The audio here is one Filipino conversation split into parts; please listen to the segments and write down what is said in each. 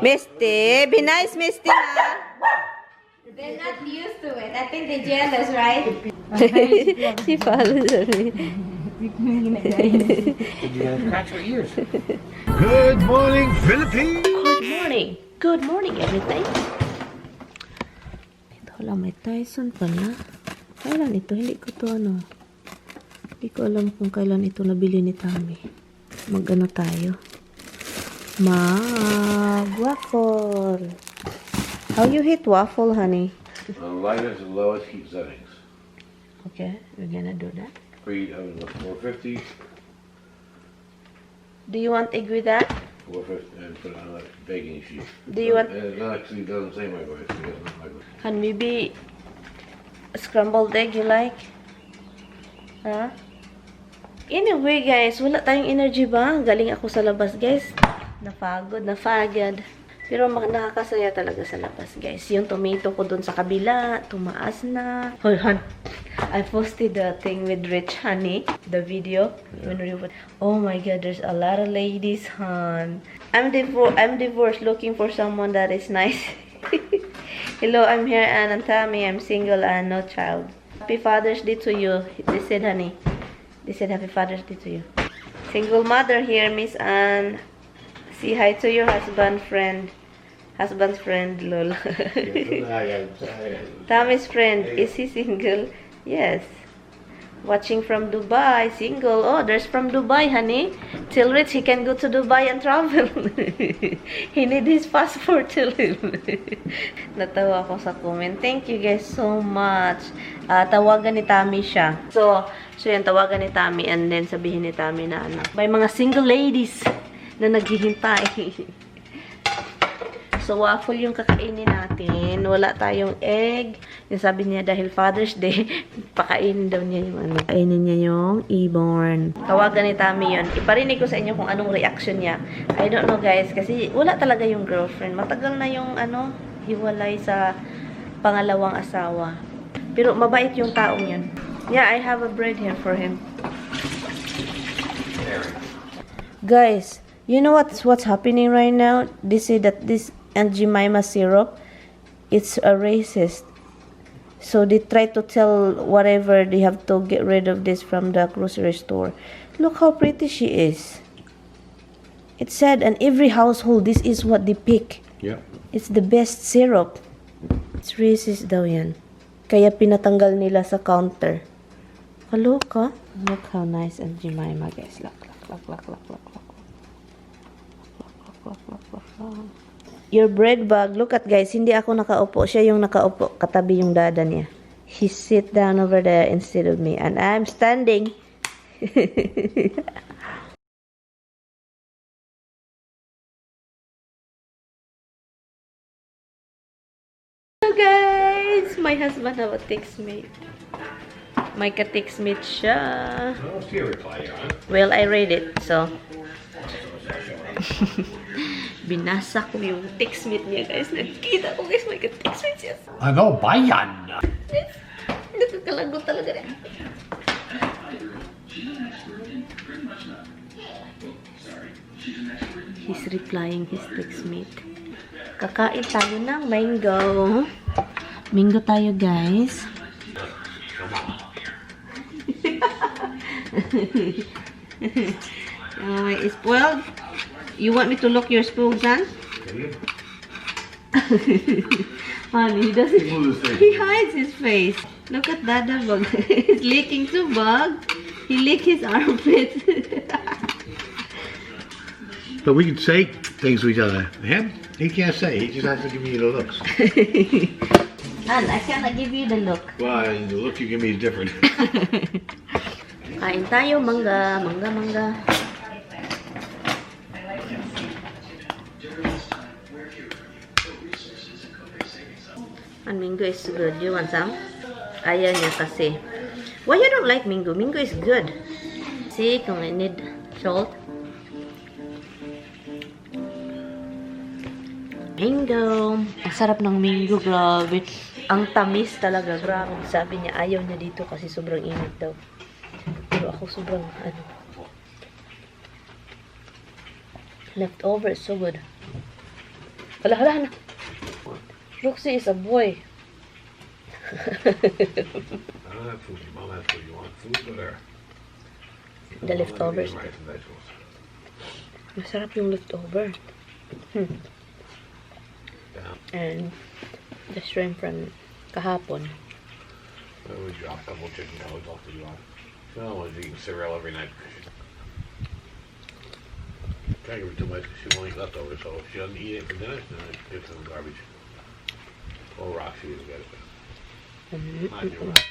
Misty, be nice, Misty. They're not used to it. I think they're jealous, right? She follows me. Catch your ears. Good morning, Philippines. Good morning. Good morning, everything. Ito lang, may Tyson pala. Kailan ito? Hindi ko to ano. Hindi ko alam kung kailan ito nabili ni Tammy. Mag-ano tayo? Mag-waffle. How you hit waffle, honey? Lightest and lowest heat settings. Okay, we're gonna do that. Preheat oven to 450. Do you want egg with that? 450 and put it on a baking sheet. Do you want... It actually doesn't say microwave. So it doesn't microwave. And maybe a scrambled egg you like? Huh? Anyway, guys, wala tayong energy ba? Galing ako sa labas, guys. Napagod. Pero nakakasaya talaga sa labas, guys. Yung tomato ko dun sa kabila, tumaas na. Hold on. I posted the thing with Rich Honey, the video. Oh my God, there's a lot of ladies, hon. I'm divorced, looking for someone that is nice. Hello, I'm here, Ann and Tammy. I'm single and no child. Happy Father's Day to you. They said, honey. They said Happy Father's Day to you. Single mother here, Miss Ann. Say hi to your husband's friend, lol. Tammy's friend, is he single? Yes. Watching from Dubai, single. Oh, there's from Dubai, honey. Till Rich, he can go to Dubai and travel. He need his passport to live. Natawa ako sa comment. Thank you guys so much. Tawagan ni Tammy siya. So yan, tawagan ni Tammy and then sabihin ni Tammy na ano. May mga single ladies na naghihintay. So, waffle yung kakainin natin. Wala tayong egg. Yung sabi niya, dahil Father's Day, pakainin daw niya yung ano. Kainin niya yung e-born. Tawagan ni Tammy yun. Iparinig ko sa inyo kung anong reaction niya. I don't know, guys. Kasi wala talaga yung girlfriend. Matagal na yung ano, hiwalay sa pangalawang asawa. Pero mabait yung taong yun. Yeah, I have a bread here for him. Guys, you know what's happening right now? They say that this Aunt Jemima syrup, it's a racist. So they try to tell whatever they have to get rid of this from the grocery store. Look how pretty she is. It said, and every household, this is what they pick. Yeah. It's the best syrup. It's racist daw yan. Kaya pinatanggal nila sa counter. Kaloka. Look how nice Aunt Jemima, guys. Look. Your bread bag, look at guys, hindi ako nakaupo. Siya yung nakaupo, katabi yung dada niya. He sit down over there instead of me. And I'm standing. Hello guys! My husband have a textmate. May ka-textmate siya. Well, I read it, so... Binasa ko yung textmate niya, guys. Nakita ko, guys, may ka-textmate siya. Ano ba yan? Nakakalagot talaga rin. He's replying his textmate. Kakain tayo ng mango. Mango tayo, guys. Spoiled? You want me to look your spoon, son? Honey, he doesn't. He hides his face. Look at that bug. He's licking too, bug. He licked his armpit. But we can say things to each other. Him? He can't say. He just has to give me the looks. And I cannot give you the look. Well, the look you give me is different. Kain tayo, mangga. And mango is good. You want some? Ayaw niya kasi. Why you don't like mango? Mango is good. See, kung I need salt. Mango. Ang sarap ng mango, grabe. Ang tamis talaga, grabe. Sabi niya, ayaw niya dito kasi sobrang init daw. Pero ako sobrang, leftover is so good. Hala, hala, hala. Roxy is a boy. I don't have food. Your mom has food. You want food? Go there. The leftovers. Rice and vegetables. Masarap yung leftover. Down. And the shrimp from kahapon. Then we drop a couple chicken cutlets off the yard. She don't want to eat cereal every night. Can't give her too much because she won't eat leftovers. So if she doesn't eat it for dinner, then I give her some garbage. Or rocks, she will get it. Not your rock.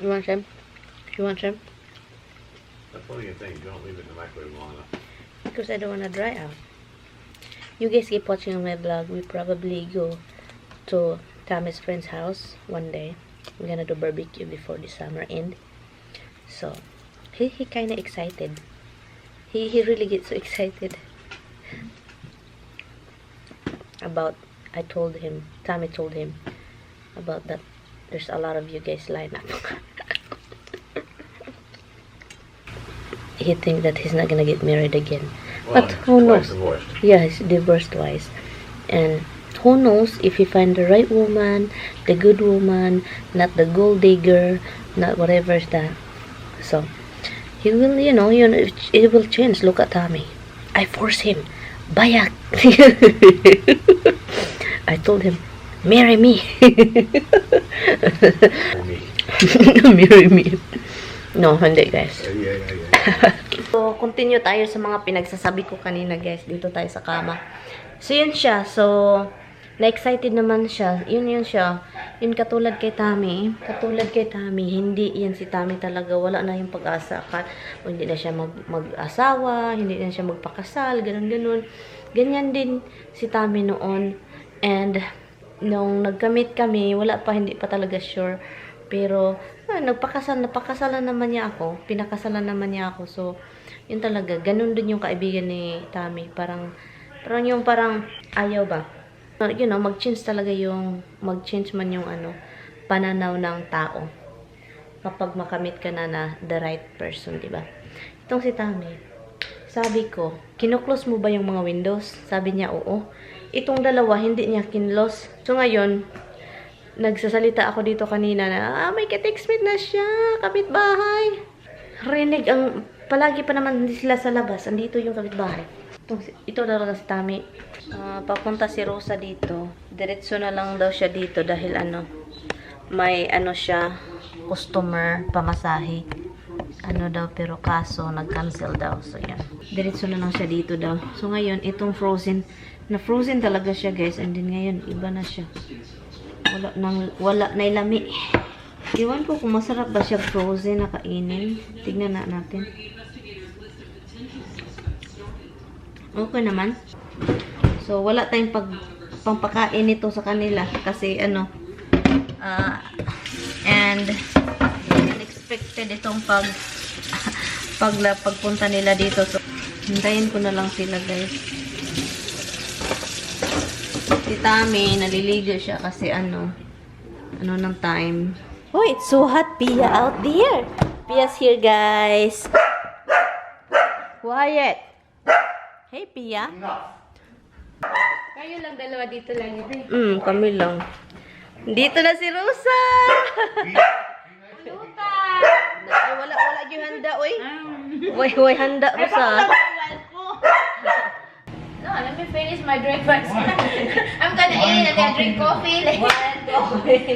You want shrimp? You want shrimp? That's one of your things. You don't leave it in the microwave long enough. Because I don't want to dry out. You guys keep watching my vlog. We probably go to Tammy's friend's house one day. We're gonna do barbecue before the summer end. So he kinda excited. He really gets so excited about Tammy told him about that there's a lot of you guys lined up. He thinks that he's not gonna get married again. Well, But who knows? Divorced. Yeah, he's divorced twice. And who knows if he find the right woman, the good woman, not the gold digger, not whatever is that. So, he will, it will change. Look at Tommy. I force him. Bayak. I told him, marry me. Marry me. No, hindi guys. Yeah. So, continue tayo sa mga pinagsasabi ko kanina guys. Dito tayo sa kama. So, yun siya. So, na-excited naman siya. Yun siya. Yun katulad kay Tammy. Hindi yan si Tammy talaga. Wala na yung pag-asa. Hindi na siya mag-asawa. Hindi na siya magpakasal. Ganun. Ganyan din si Tammy noon. And, nung nagkamit kami, hindi pa talaga sure. Pero, napakasalan naman niya ako. Pinakasalan naman niya ako. So, yun talaga. Ganun din yung kaibigan ni Tammy. Parang ayaw ba? Mag-change talaga mag-change man yung pananaw ng tao. Kapag makamit ka na the right person, diba? Itong si Tammy, sabi ko, kinuklose mo ba yung mga windows? Sabi niya, oo. Itong dalawa, hindi niya kinlose. So, ngayon, nagsasalita ako dito kanina na, may ka-textmate na siya, kapitbahay. Rinig palagi pa naman hindi sila sa labas. Andito yung kapitbahay. Ito talaga si Tammy. Papunta si Rosa dito. Diretso na lang daw siya dito dahil may siya, customer, pamasahe. Pero kaso, nag-cancel daw. So, yan. Diretso na lang siya dito daw. So, ngayon, itong frozen, na-frozen talaga siya, guys. And then, ngayon, iba na siya. Wala na ilami. Iwan ko kung masarap ba siya frozen na kainin. Tignan natin. Okay naman. So, wala tayong pampakain nito sa kanila. Kasi, and unexpected itong pagpunta nila dito. So, hintayin ko na lang sila, guys. Si Tammy, naliligo siya kasi ng time. Oh, it's so hot, Pia, out there. Pia's here, guys. Quiet. Hey, Pia. Kayo lang dalawa dito lang yun. Kami lang. Dito na si Rosa. Luta! Ay, wala yung handa, oy. Way handa, Rosa. No, let me finish my breakfast. I'm gonna eat and then drink coffee.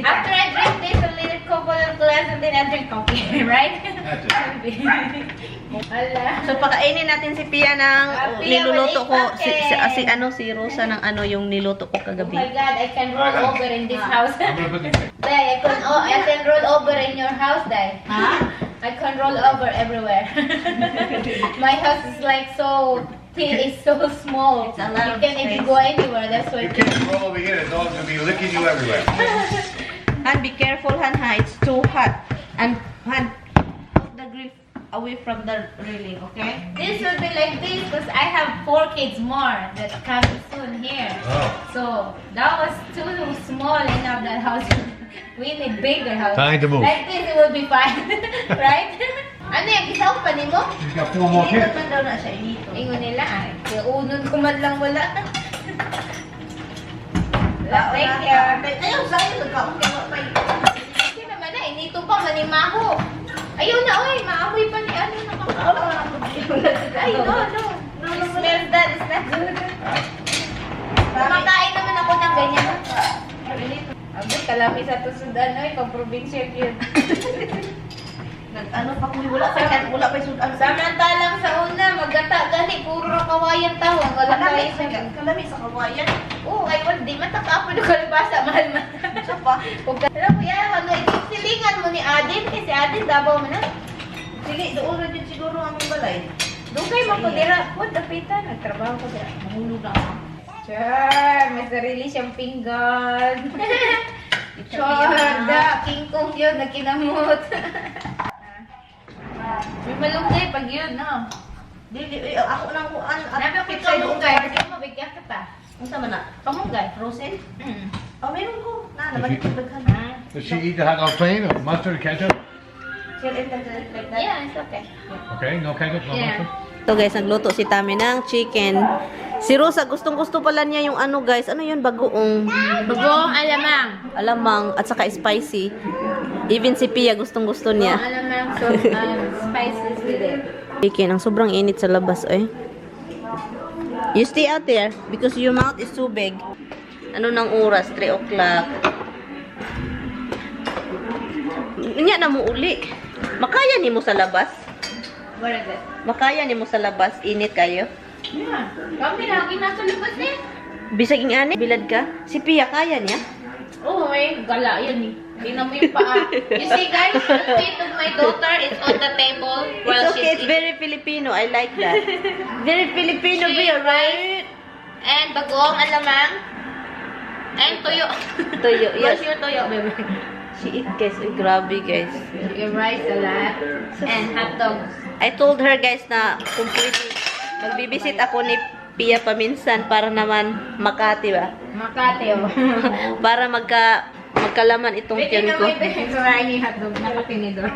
After I drink this, a little couple of glass and then I drink coffee, right? So, pakainin natin si Pia ng niluluto ko. Pia, Si Rosa ng yung niluto ko Oh kagabi. my God, I can roll over in this house. Dai, I can roll over in your house, Dai. Huh? I can roll over everywhere. My house is like so... It's so small. It's a lot you can't even go anywhere. That's You why. can't roll over here. The dog's gonna be licking you everywhere. And be careful, Han, it's too hot. And, Han, put the grill away from the railing, okay? This will be like this because I have 4 kids more that coming soon here. Oh. So that was too small enough that house. We need bigger house. Time to move. Like this, it will be fine, right? Ano yung gisaw pa ni mo? She's got 4 more kids. man daw na siya inito. Ingon nila ay. Kaya unon ko man lang wala. Thank you. Ayaw, sa'yo, nagkaon kayo pa yun. Kasi naman na, inito pa manimaho. Ayaw na, oy, maamoy pa ni ano nakakawa. Ay, no. It smells that, it's not good. Kumakain naman ako ng ganyan. Abot, kalami sa tusudan, oy, pang-probinsya yun. Ano pa kung wala pa yung sudan. Samantalang sa una, maggata gani, puro kawayan tawang. Wala tayo sa Kalami sa kawayan. Oo, ay wala, di matakapo na kalabasa, mahal man. Isa pa. Alam ko yan, ano, silingan mo ni Adin, kasi Adin, dabaw mo na. Sige, doon na din siguro aming balay. Doon kayo magkudira. What, dapitan, nagtrabaho ko dira. Mahulog na ako. Sure, may sarili siyang pinggan. Sure, da, King Kong yun, nakinamot. May malunggay pag yun, no? Ako nang kuan. Nabi ako kamunggay, kasi mo, bigyan ka pa. Ang sama na. Kamunggay. Frozen? Mm. Oh, meron ko. Naman ito daghan. Does she eat the hot dog plain or mustard, ketchup? Share it like that. Yeah, it's okay. Okay, no ketchup, no Yeah. mustard? So guys, nagluto si Tami ng chicken. Si Rosa, gustong-gusto pala niya yung ano guys. Ano yun? Bagoong. Bagoong alamang. Alamang at saka spicy. Even si Pia gustong-gusto niya. Alamang, so spices with it. Chicken, ang sobrang init sa labas eh. You stay out there because your mouth is too big. Ano nang oras? 3 o'clock. Nya na mo uli. Makaya ni mo sa labas? What is it? Makaya ni mo sa labas? Init kayo? Yeah. Kami lagi nasa labas eh. Bisaging ani? Bilad ka? Si Pia kaya niya? Oo, gala yan eh. Tingnan mo yung paa. You see guys, the feet of my daughter is on the table while It's okay, she's it's very Filipino. I like that. Very Filipino She beer, right? and bagoong alamang and tuyo. Toyo, yes. Where's your tuyo, baby? She eat guys. Uy, grabe guys. Your rice salad and hot dogs. I told her guys na completely magbibisit ako ni Pia paminsan para naman Makati ba? Makati oh. Para magkalaman itong Pwede tiyan na ko. mo ipinagkarain yung hot dog na katinidor.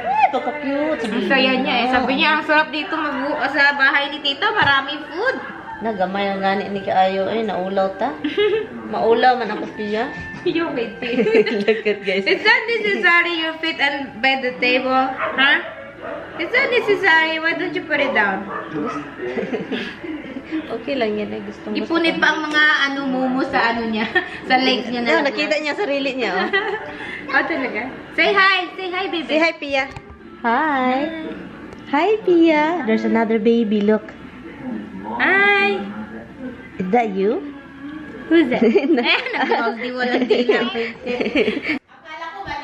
Ay, pagka-cute. Ang saya niya eh. Sabi niya, ang sarap dito sa bahay ni Tita. Maraming food. Nagamay ang gani ni Kaayo. Ay, naulaw ta. Maulaw man ako Pia. You wait. Look at guys. It's not necessary you fit by the table, huh? It's not necessary. Why don't you put it down? Okay lang yan. Gustong Ipunit pa ang mga mumu sa niya. Sa legs niya na. Nakita niya sarili niya. Oh. Oh, talaga? Say hi. Say hi, baby. Say hi, Pia. Hi. Hi, Pia. There's another baby. Look. Hi. Is that you? Who's that? Nag-baldi walang dilang. Akala ko ba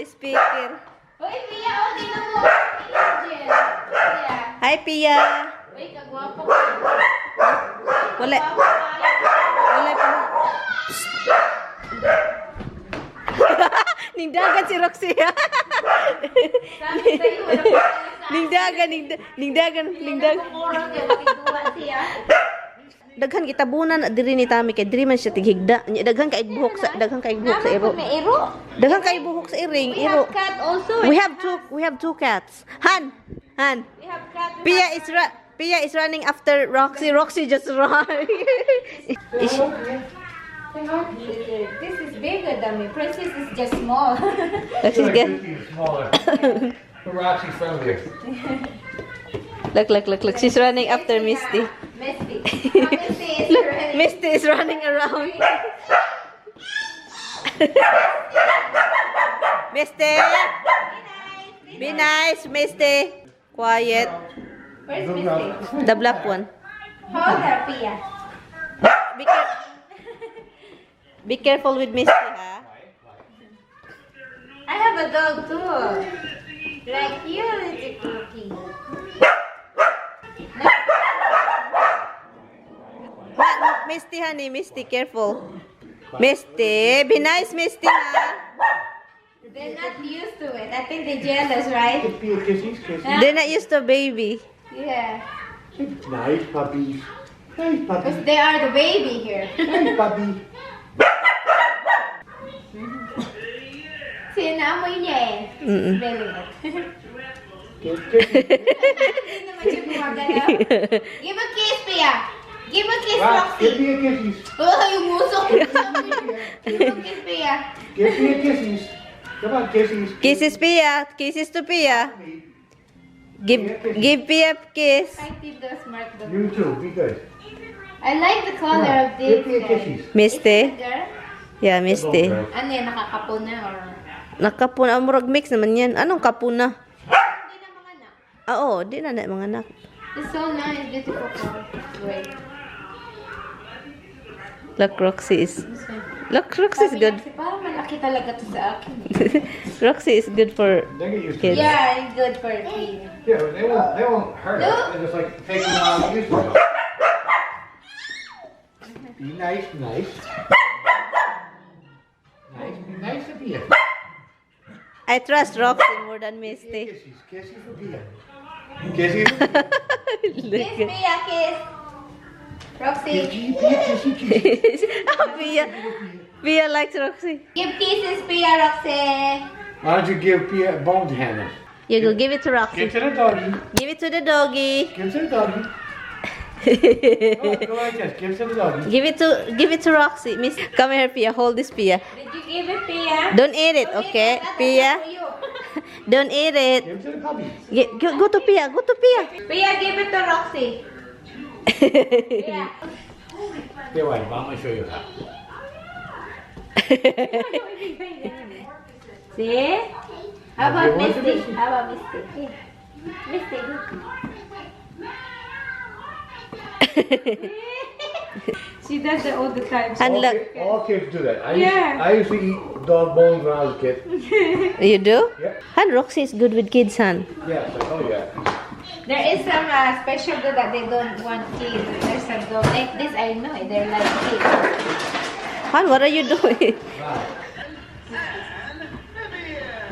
Speaker. Hoy, Pia, oh, tingnan mo. Angel. Pia. Hi, Pia. Uy, kagwapo ka. Wala. Wala pa. Ningdagan si Roxy. Sabi sa'yo, wala pa sa Ningdagan. Kurang yan, nakiguwa siya. Daghan kita bunan diri ni Tami kay diri man siya tighigda. Daghan kay buhok sa iro. May iro. Daghan kay buhok sa iring, We iro. have cat also. We have two cats. Han. We have cat. Pia is running after Roxy. Roxy just run. Is she- This is bigger than me. Princess is just small. Roxy's good. Smaller. Roxy's friendlier. Look. She's running after Misty. Misty. Look, Misty is running around. Misty! Be nice, Misty. Quiet. Where's Misty? The black one. Hold her, Pia. Be careful with Misty, ha? I have a dog too. Like you, little cookie. Misty, honey. Misty, careful. Misty, be nice, Misty, ha? They're not used to it. I think they're jealous, right? They're not used to baby. Yeah. Nice puppies. Nice Because puppies. they are the baby here. Nice puppy. Sinaamoy niya eh. Smelling it. Hindi naman siya gumagalaw. Give a kiss, Pia. Give a kiss, Roxy. Give me a kisses. Oh, yung muso ko. Give a kiss, Pia. Give me a kisses. Come on, kisses. Kisses Pia. Kisses to Pia. Give Pia a kiss. I did the smart dog. You too. Be good. I like the color of this. Give me a kisses. Misty? Girl? Yeah, Misty. Ano yan, nakakapon na or... Nakapuna. Murag mix naman yan. Anong kapuna? Hindi na mga anak. Oo, di na mga anak. It's so nice, beautiful color. Great. Look, Roxy is... Look, Roxy is good. Kasi parang malaki talaga to sa akin. Roxy is good for They get used to kids. it. Yeah, it's good for kids. Yeah, but they won't hurt. No. They're just like taking them out of use. Be nice, nice. Nice, be nice to Pia. I trust Roxy more than Misty. Kisses, kisses for Pia. Kisses for Pia. Kiss, Pia, kiss. Roxy, Pia, kissy, kissy. Pia likes Roxy. give kisses, Pia, Roxy. Why don't you give Pia a bone to handle? You go give it to Roxy. Give to the doggy. Give it to the doggy. Give to the doggy. Go like this. Give to the doggy. Give it to Roxy. Miss, come here, Pia. Hold this, Pia. Did you give it, Pia? Don't eat it, okay, Pia? Don't eat it. Give to the puppy. Go to Pia. Go to Pia. Pia, give it to Roxy. Pia. Here, wait. Mom will show you how. See? How about You want to Misty? Misty? How about Misty? Here. Misty, look. She does that all the time. And look, All kids do that. Yeah. I used to eat dog bones when I was a kid. you do? Yeah. And Roxy is good with kids, Han. Yes, I told you that. There is some special dog that they don't want kids. There's a dog like this. I know it. They're like kids. Han, what are you doing?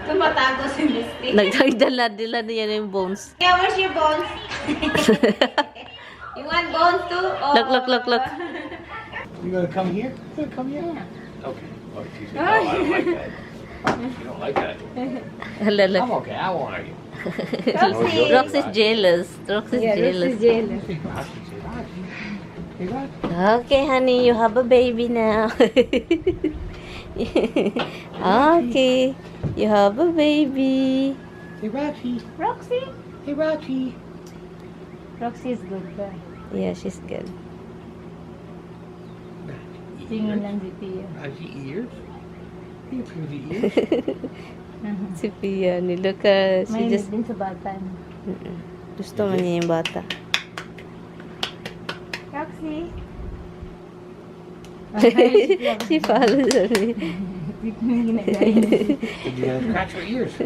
Tumatago si Misty. Nagdala niya na yung bones. Yeah, where's your bones? You want bones too? Oh. Look. You gonna come here? You gonna come here? Okay. Oh, she said, no, I don't like that. You don't like that. Hala, look. I'm okay. I won't argue. Roxy. Roxy's jealous. Roxy's jealous. jealous. Hey, Roxy, say Roxy. Hey, Roxy. Okay, honey, you have a baby now. Okay, you have a baby. Hey, Roxy. Roxy? Hey, Roxy. Roxy is good guy. Yeah, she's good. Tingin lang si Pia. Roxy ears. Hey, pretty ears. Si Pia, look at she just... din sa bata. Gusto man niya yung bata. Roxy? She follows me. You gotta scratch your ears.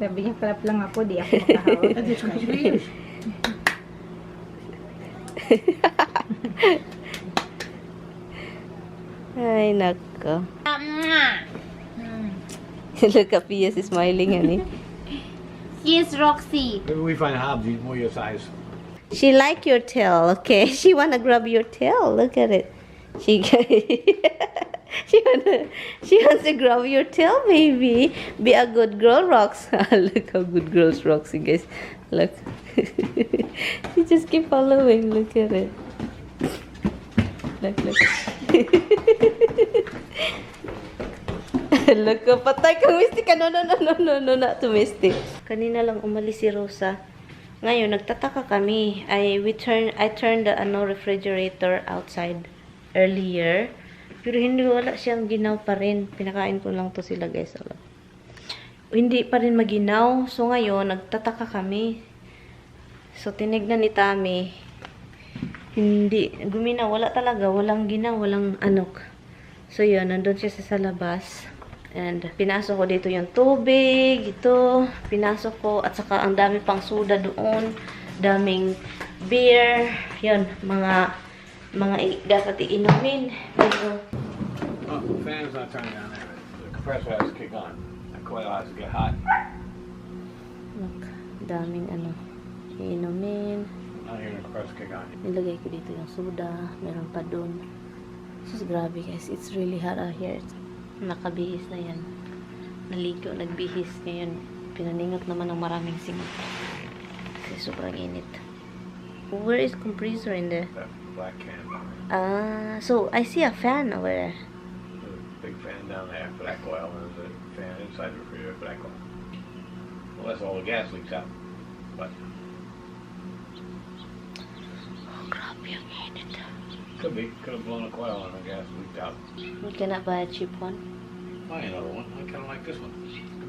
Sabi niya, kalap lang ako, di ako makahawak. And just scratch your ears. Ay, nako. Look at Pia, she's smiling, honey. Here's Roxy. Maybe we find Hobbs. He's more your size. She like your tail, okay? She wanna grab your tail. Look at it. She wants to grab your tail, baby. Be a good girl, Rox. Look how good girls Roxy, guys. Look. She just keep following. Look at it. Look. Look, patay kang Misty ka. No, not to Misty. Kanina lang umalis si Rosa. Ngayon, nagtataka kami. I turned the refrigerator outside earlier. Pero hindi, wala siyang ginaw pa rin. Pinakain ko lang to sila, guys. Hindi pa rin maginaw. So, ngayon, nagtataka kami. So, tinignan ni Tami. Hindi, guminaw. Wala talaga. Walang ginaw, walang anok. So, yun, nandun siya sa labas. And, pinasok ko dito yung tubig. Ito, pinasok ko. At saka, ang dami pang soda doon. Daming beer. Yun, mga dapat iinumin. Pero, Oh, the fan's not turning on there. The compressor has to kick on. The coil has to get hot. look, daming iinumin. Now you're the compressor kick on. Nilagay ko dito yung soda. Meron pa doon. Sus, grabe guys. It's really hot out here. Nakabihis na yan. Naligo, nagbihis. Ngayon, pinaningot naman ng maraming singot. Kasi sobrang init. Where is compressor in there? That black can down there. Ah, so I see a fan over there. There's a big fan down there for that coil, and there's a fan inside the refrigerator for that coil. Well, that's all the gas leaks out. But Oh, grabe ang init. could have blown a coil and the gas leaked out. We cannot buy a cheap one. Buy another one. I kind of like this one.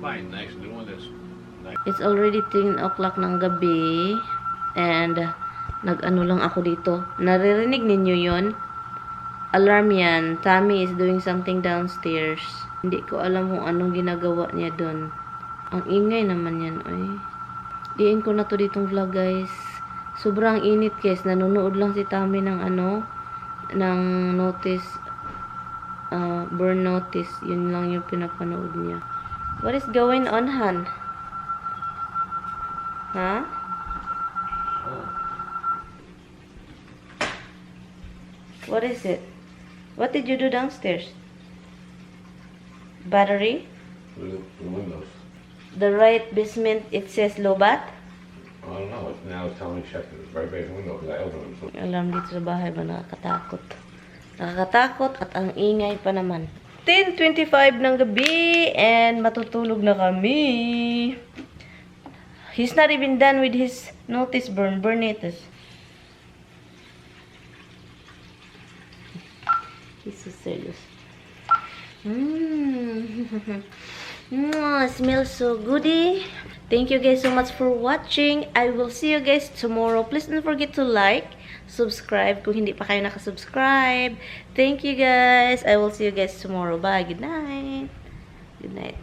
Buy a nice new one that's nice. It's already 10 o'clock ng gabi. And nag-ano lang ako dito. Naririnig ninyo yon? Alarm yan. Tammy is doing something downstairs. Hindi ko alam kung anong ginagawa niya doon. Ang ingay naman yan. Ay. Diin ko na to ditong vlog, guys. Sobrang init, guys. Nanonood lang si Tammy ng ano, ng notice, burn notice. Yun lang yung pinapanood niya. What is going on, Han? Ha? What is it? What did you do downstairs? Battery? The windows. The right basement, it says low bat? I don't know. Now it's telling me check the right base window because I opened them. So Alam dito sa bahay ba, nakakatakot. Nakakatakot at ang ingay pa naman. 10:25 ng gabi and matutulog na kami. He's not even done with his notice burn it. He's so serious. Smells so goody. Thank you guys so much for watching. I will see you guys tomorrow. Please don't forget to like, subscribe kung hindi pa kayo nakasubscribe. Thank you guys. I will see you guys tomorrow. Bye. Good night. Good night.